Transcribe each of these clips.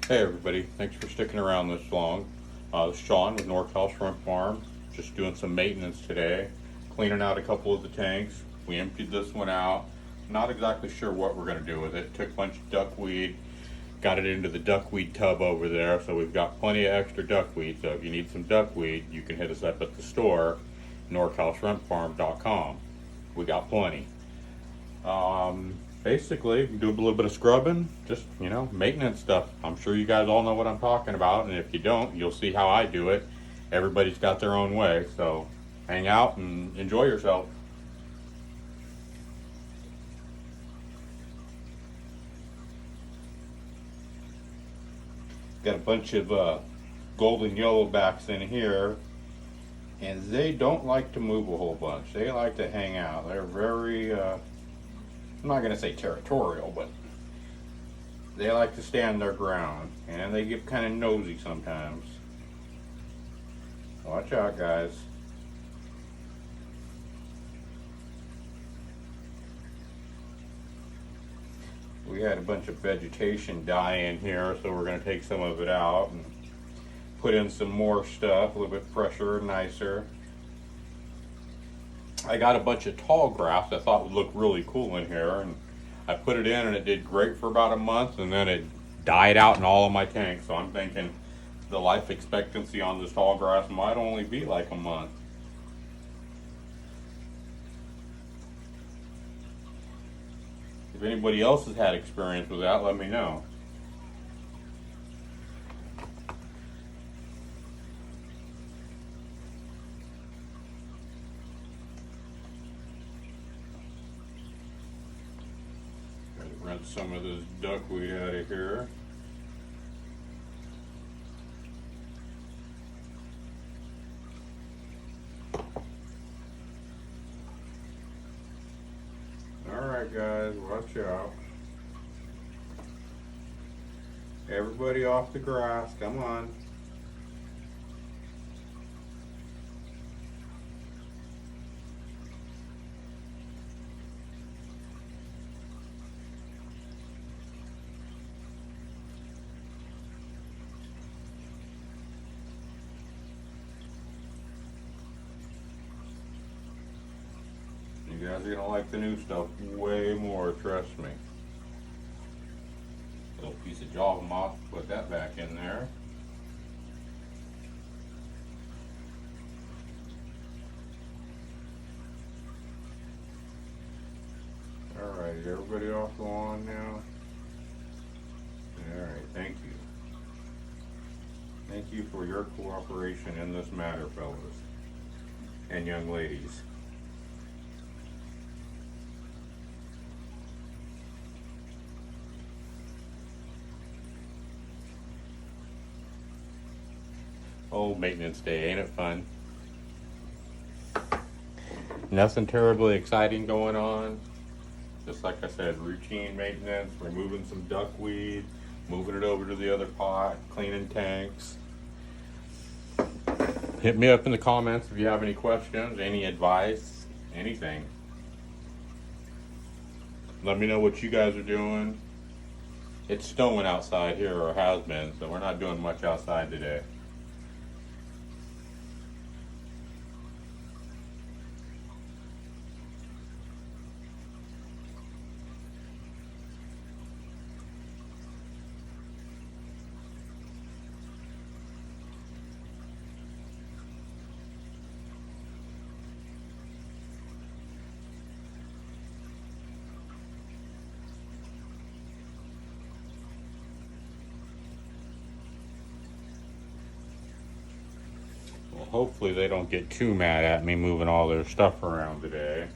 Hey everybody, thanks for sticking around this long. This is Sean with NorCal Shrimp Farm. Just doing some maintenance today, cleaning out a couple of the tanks. We emptied this one out. Not exactly sure what we're going to do with it. Took a bunch of duckweed, got it into the duckweed tub over there, so we've got plenty of extra duckweed. So if you need some duckweed, you can hit us up at the store, norcalshrimpfarm.com. We got plenty. Basically, do a little bit of scrubbing, just, maintenance stuff. I'm sure you guys all know what I'm talking about, and if you don't, you'll see how I do it. Everybody's got their own way, so hang out and enjoy yourself. Got a bunch of golden yellowbacks in here, and they don't like to move a whole bunch. They like to hang out. They're very, I'm not going to say territorial, but they like to stand their ground, and they get kind of nosy sometimes. Watch out, guys. We had a bunch of vegetation die in here, so we're going to take some of it out and put in some more stuff, a little bit fresher, nicer. I got a bunch of tall grass I thought would look really cool in here, and I put it in and it did great for about a month, and then it died out in all of my tanks. So I'm thinking the life expectancy on this tall grass might only be like a month. If anybody else has had experience with that, let me know. Gotta rinse some of this duckweed out of here. Alright guys, watch out. Everybody off the grass, come on. You guys are gonna like the new stuff way more, trust me. Little piece of java moss, put that back in there. Alright, everybody off the lawn now? Alright, thank you. Thank you for your cooperation in this matter, fellas and young ladies. Oh, maintenance day, ain't it fun? Nothing terribly exciting going on. Just like I said, routine maintenance, removing some duckweed, moving it over to the other pot, cleaning tanks. Hit me up in the comments if you have any questions, any advice, anything. Let me know what you guys are doing. It's snowing outside here, or has been, so we're not doing much outside today. Well, hopefully they don't get too mad at me moving all their stuff around today.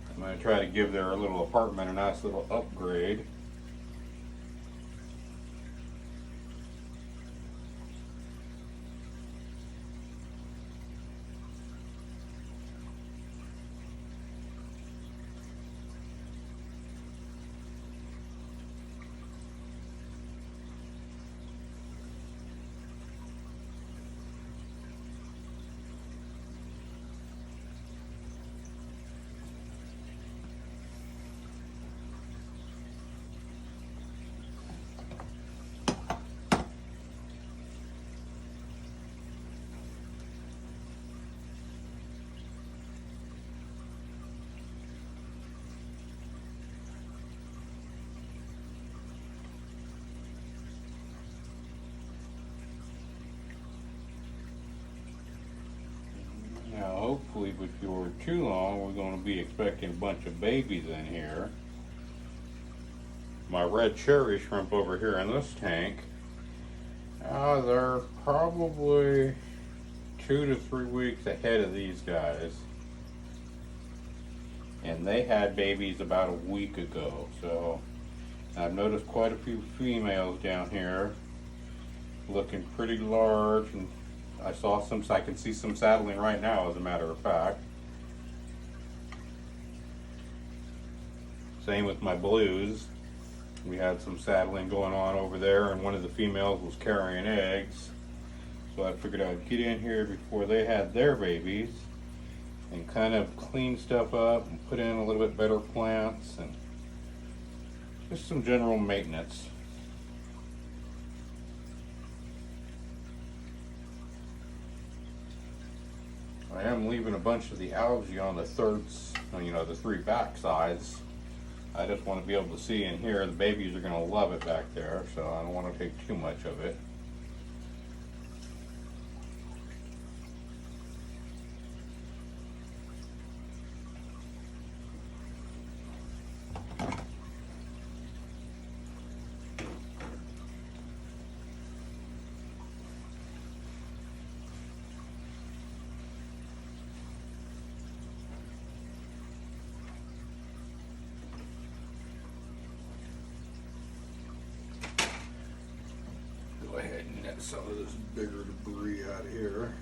I'm going to try to give their little apartment a nice little upgrade. hopefully before too long, we're going to be expecting a bunch of babies in here. My red cherry shrimp over here in this tank, they're probably 2 to 3 weeks ahead of these guys. And they had babies about a week ago, so I've noticed quite a few females down here looking pretty large, and I can see some saddling right now, as a matter of fact. Same with my blues. We had some saddling going on over there, and one of the females was carrying eggs. So I figured I'd get in here before they had their babies and kind of clean stuff up and put in a little bit better plants and just some general maintenance. I am leaving a bunch of the algae on the the 3 back sides. I just want to be able to see in here. The babies are going to love it back there, so I don't want to take too much of it. Go ahead and net some of this bigger debris out here.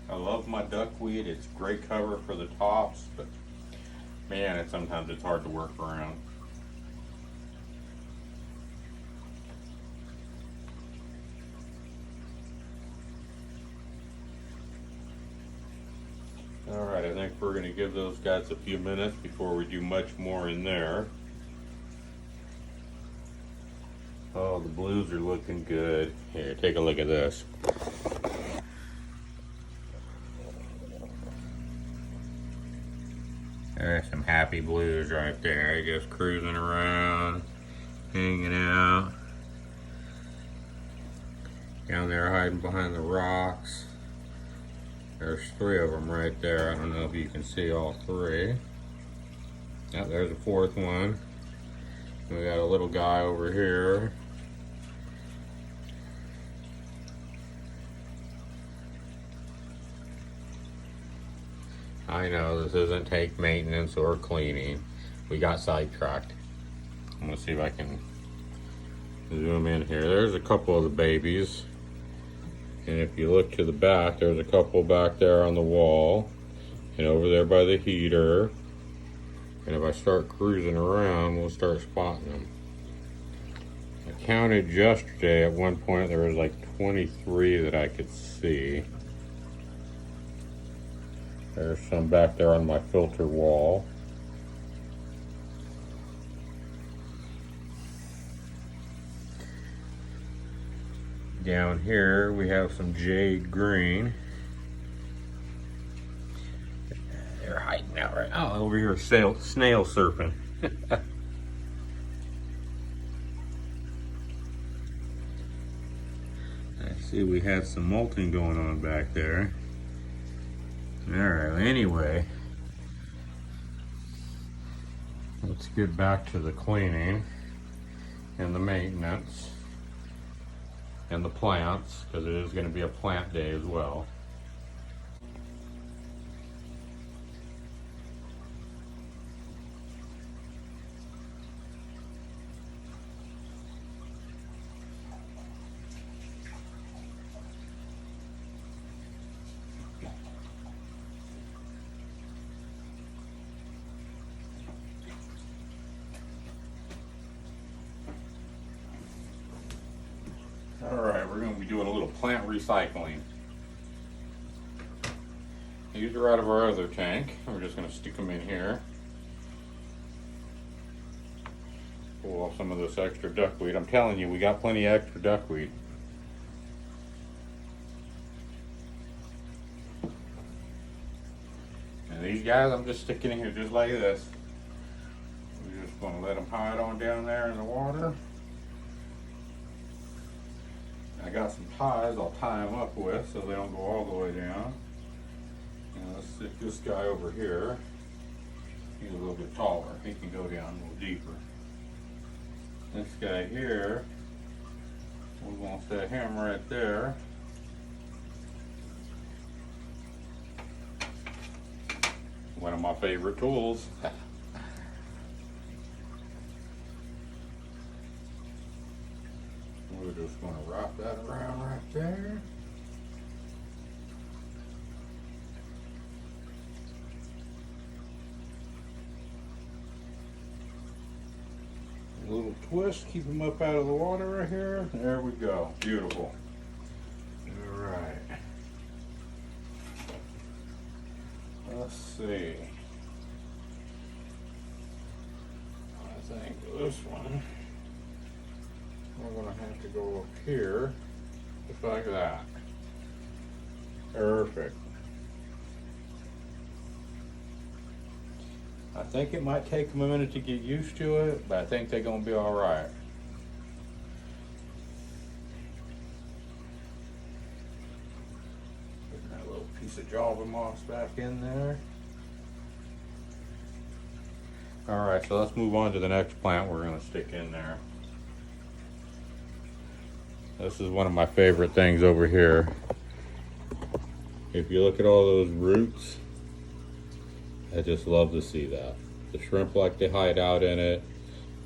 I love my duckweed. It's great cover for the tops, but man, sometimes it's hard to work around. Alright, I think we're going to give those guys a few minutes before we do much more in there. Oh, the blues are looking good. Here, take a look at this. There's some happy blues right there, just cruising around, hanging out. Down there hiding behind the rocks. There's 3 of them right there. I don't know if you can see all 3. Yeah, there's a 4th one. We got a little guy over here. I know this isn't tank maintenance or cleaning. We got sidetracked. I'm gonna see if I can zoom in here. There's a couple of the babies. And if you look to the back, there's a couple back there on the wall and over there by the heater. And if I start cruising around, we'll start spotting them. I counted yesterday, at one point there was like 23 that I could see. There's some back there on my filter wall. Down here we have some jade green. They're hiding out right now. Oh, over here, snail surfing. I see we had some molting going on back there. Alright, anyway, let's get back to the cleaning and the maintenance and the plants, because it is going to be a plant day as well. Alright, we're going to be doing a little plant recycling. These are out of our other tank. We're just going to stick them in here. Pull off some of this extra duckweed. I'm telling you, we got plenty of extra duckweed. And these guys, I'm just sticking it here just like this. We're just gonna let them hide on down there in the water. I got some ties I'll tie them up with so they don't go all the way down. And let's stick this guy over here. He's a little bit taller. He can go down a little deeper. This guy here, we're gonna set him right there. One of my favorite tools. We're just going to wrap that around right there. A little twist, keep them up out of the water right here. There we go. Beautiful. All right. Let's see. I think this one, we're going to have to go up here, just like that. Perfect. I think it might take them a minute to get used to it, but I think they're going to be all right. Put that little piece of Java moss back in there. All right, so let's move on to the next plant we're going to stick in there. This is one of my favorite things over here. If you look at all those roots, I just love to see that. The shrimp like to hide out in it.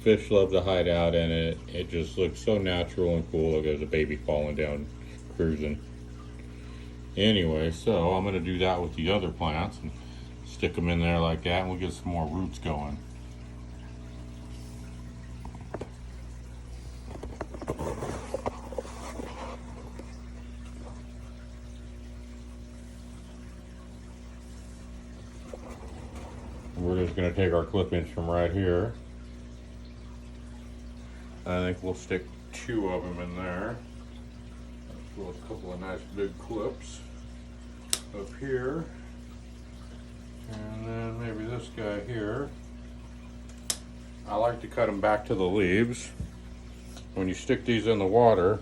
Fish love to hide out in it. It just looks so natural and cool. Look, there's a baby falling down, cruising. Anyway, so I'm gonna do that with the other plants and stick them in there like that, and we'll get some more roots going. We're just going to take our clippings from right here. I think we'll stick 2 of them in there. Let's put a couple of nice big clips up here. And then maybe this guy here. I like to cut them back to the leaves. When you stick these in the water,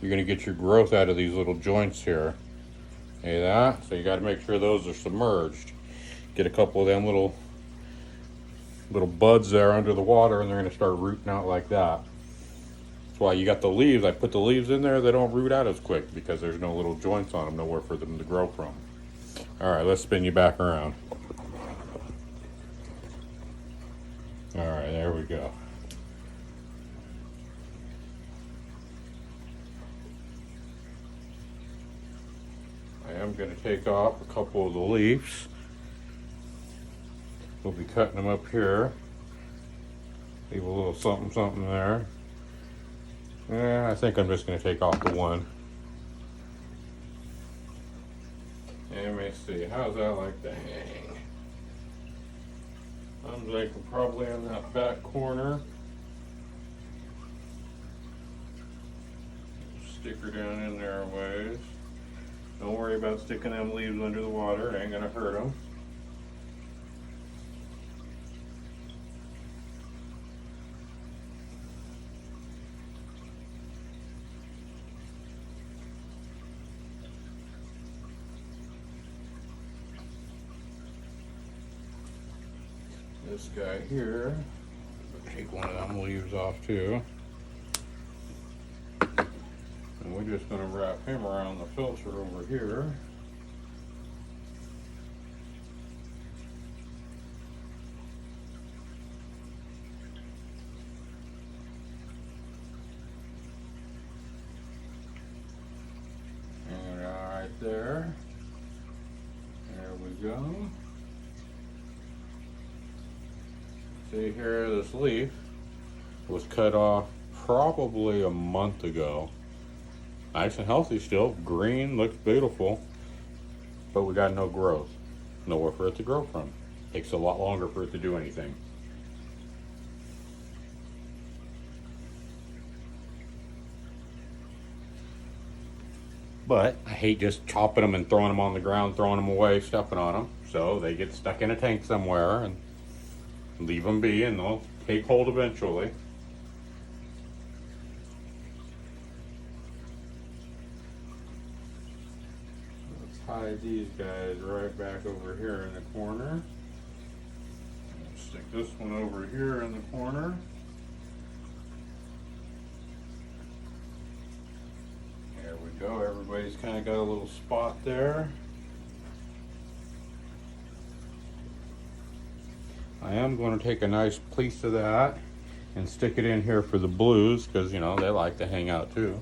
you're going to get your growth out of these little joints here. See that? So you got to make sure those are submerged. Get a couple of them little buds there under the water, and they're going to start rooting out like that. That's why you got the leaves. I put the leaves in there, they don't root out as quick because there's no little joints on them, nowhere for them to grow from. All right, let's spin you back around. All right, there we go. I am going to take off a couple of the leaves. We'll be cutting them up here. Leave a little something there. Yeah, I think I'm just going to take off the one. And let me see, how's that like to hang? I'm thinking probably in that back corner. Stick her down in there a ways. Don't worry about sticking them leaves under the water, it ain't going to hurt them. This guy here, take one of them leaves off too. And we're just going to wrap him around the filter over here. And right there. There we go. See here, this leaf was cut off probably a month ago. Nice and healthy still, green, looks beautiful, but we got no growth. Nowhere for it to grow from. Takes a lot longer for it to do anything. But I hate just chopping them and throwing them on the ground, throwing them away, stepping on them. So they get stuck in a tank somewhere, and leave them be, and they'll take hold eventually. Let's hide these guys right back over here in the corner. Stick this one over here in the corner. There we go. Everybody's kind of got a little spot there. I am going to take a nice piece of that and stick it in here for the blues, because, you know, they like to hang out too.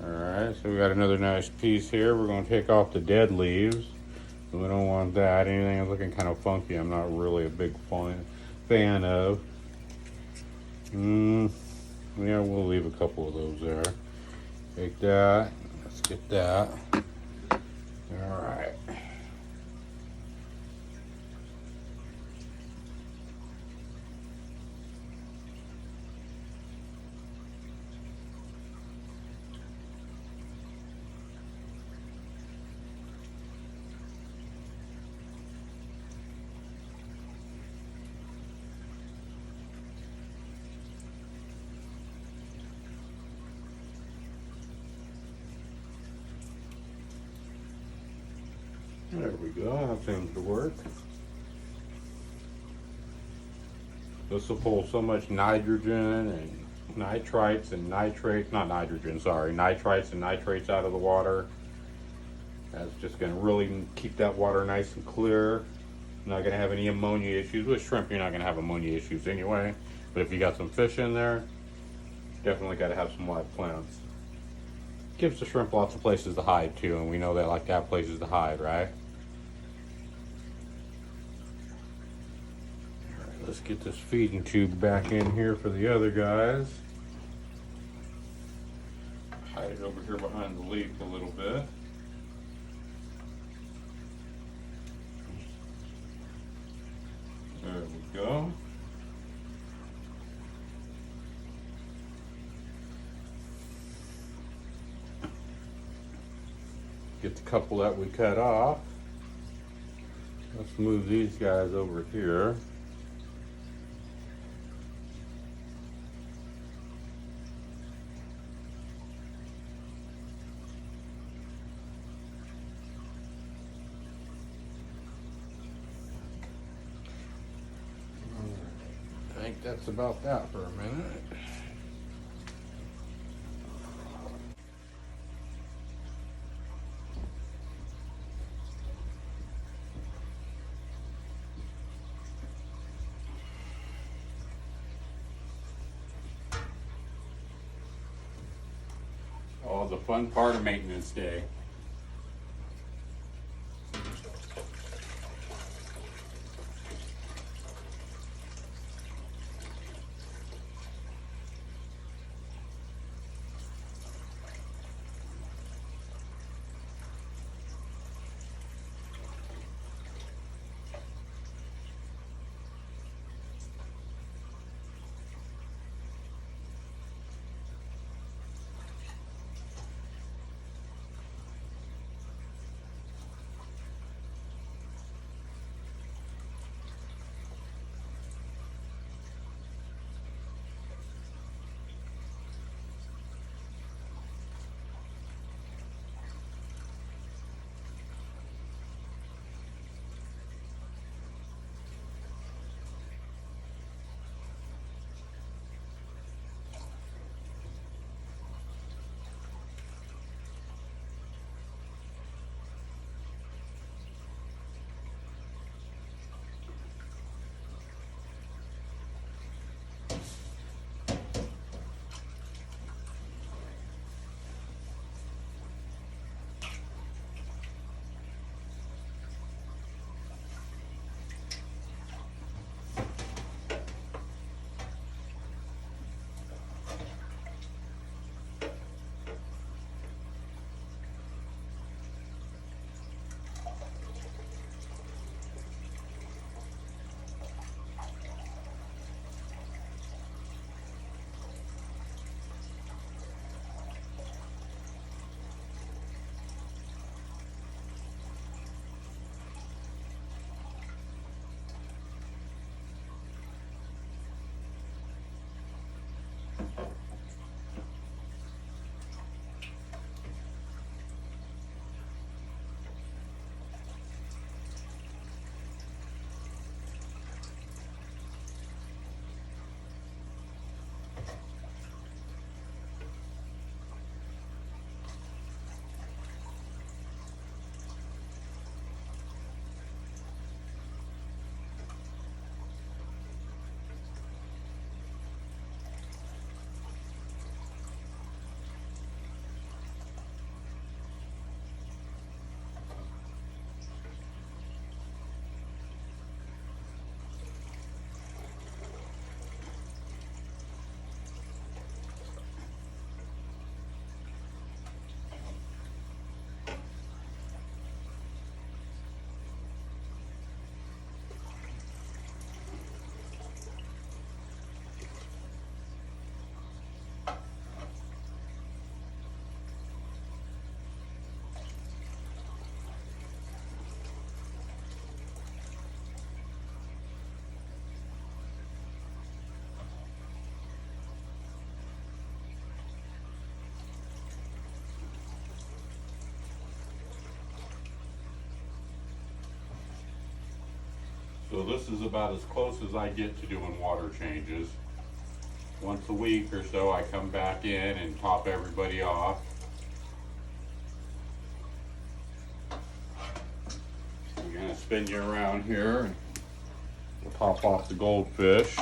Alright, so we got another nice piece here. We're going to take off the dead leaves. We don't want that. Anything that's looking kind of funky, I'm not really a big fan of. Yeah, we'll leave a couple of those there. Take that. Let's get that. Alright. There we go, that seems to work. This will pull so much nitrogen and nitrites and nitrates, not nitrogen, sorry, nitrites and nitrates out of the water. That's just going to really keep that water nice and clear. Not going to have any ammonia issues. With shrimp, you're not going to have ammonia issues anyway. But if you got some fish in there, definitely got to have some live plants. Gives the shrimp lots of places to hide too, and we know they like to have places to hide, right? Alright, let's get this feeding tube back in here for the other guys. Hide it over here behind the leaf a little bit. There we go. Get the couple that we cut off. Let's move these guys over here. I think that's about that for a minute. Oh, the fun part of maintenance day. So this is about as close as I get to doing water changes. Once a week or so I come back in and top everybody off. I'm gonna spin you around here and we'll top off the goldfish.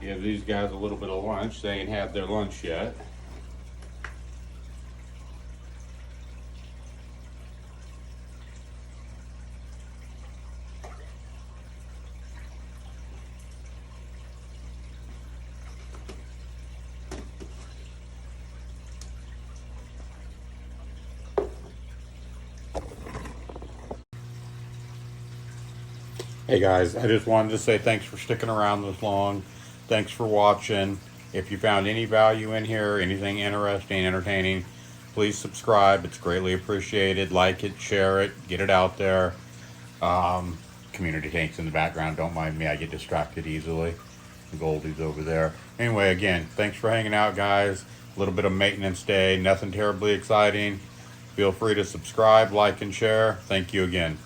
Give these guys a little bit of lunch. They ain't had their lunch yet. Hey guys, I just wanted to say thanks for sticking around this long. Thanks for watching. If you found any value in here, anything interesting, entertaining, please subscribe. It's greatly appreciated. Like it, share it, get it out there. Community tanks in the background. Don't mind me. I get distracted easily. Goldie's over there. Anyway, again, thanks for hanging out, guys. A little bit of maintenance day. Nothing terribly exciting. Feel free to subscribe, like, and share. Thank you again.